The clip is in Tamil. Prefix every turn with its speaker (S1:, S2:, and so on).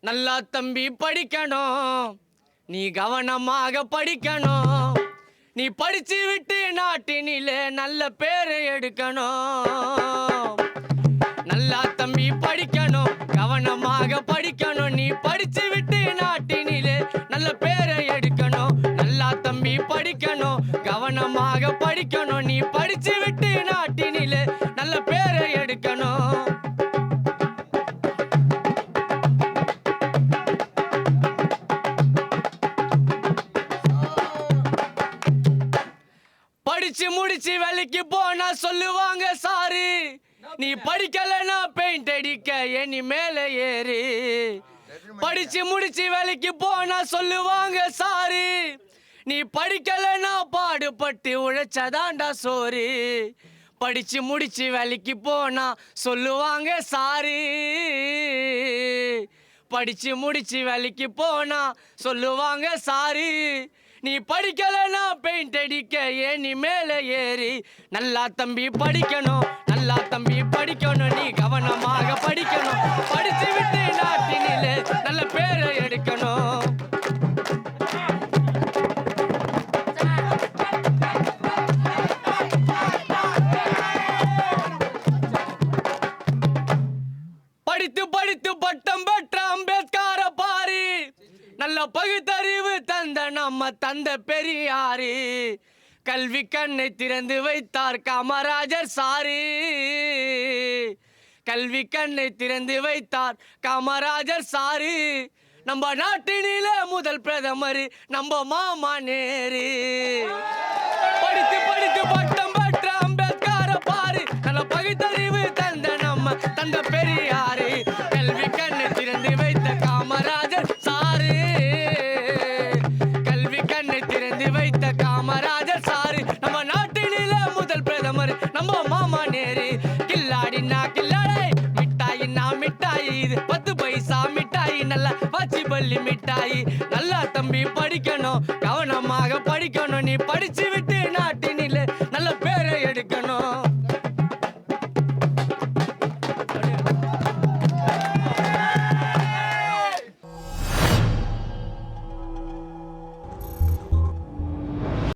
S1: நல்லா தம்பி படிக்கணும், நீ கவனமாக படிக்கணும். நீ படிச்சு விட்டு நாட்டினிலே நல்ல பேரை எடுக்கணும். நல்லா தம்பி படிக்கணும், கவனமாக படிக்கணும். நீ படிச்சு விட்டு நாட்டினிலே நல்ல பேரை எடுக்கணும். நல்லா தம்பி படிக்கணும், கவனமாக படிக்கணும். நீ படிச்சு விட்டு நாட்டினிலே நல்ல பேரை எடுக்கணும். படிச்சு முடிச்சு வேலைக்கு போனா சொல்லுவாங்க சாரு, நீ படிக்கலனா பெயிண்ட் அடிக்க எண்ணி மேல ஏறி. படிச்சு முடிச்சு வேலைக்கு போனா சொல்லுவாங்க சாரு, நீ படிக்கலனா பாடுபட்டு உழைச்சதாண்டா சோறு. படிச்சு முடிச்சு வேலைக்கு போனா சொல்லுவாங்க சாரு, படிச்சு முடிச்சு வேலைக்கு போனா சொல்லுவாங்க சாரு, நீ படிக்கலனா பெயிண்ட் அடிக்க ஏணி மேல ஏறி. நல்லா தம்பி படிக்கணும், நல்லா தம்பி படிக்கணும். நீ கவனமாக படிக்கணும். படிச்சு விட்டு நாட்டினிலே நல்ல பேரை எடுக்கணும். படித்து படித்து பட்டம் பெற்ற அம்பேத்கர பாரு, நல்ல பகுத்தறிவு தந்த நம்ம தந்த பெரியாரு. கல்வி கண்ணை திறந்து வைத்தார் காமராஜர் சாரு, கல்வி கண்ணை திறந்து வைத்தார் காமராஜர் சாரு. நம்ம நாட்டினிலே முதல் பிரதமர் நம்ம மாமா நேரு. படித்து படித்து பட்டம் பெற்ற அம்பேத்கர பாரு, நல்ல பகுத்தறிவு தந்த நம்ம தந்த பெரியாரு. கல்வி கண்ணை திறந்து வைத்த காமராஜர் சாரு, கல்வி கண்ணை திறந்து வைத்த காமராஜர் சாரு. நம்ம நாட்டினிலே முதல் பிரதமர் நம்ம மாமா நேரு. கில்லாடினா கில்லாடை, மிட்டாயினா மிட்டாய், இது 10 பைசா மிட்டாய், நல்லா வச்சி பள்ளி மிட்டாய். நல்லா தம்பி படிக்கணும், கவனமாக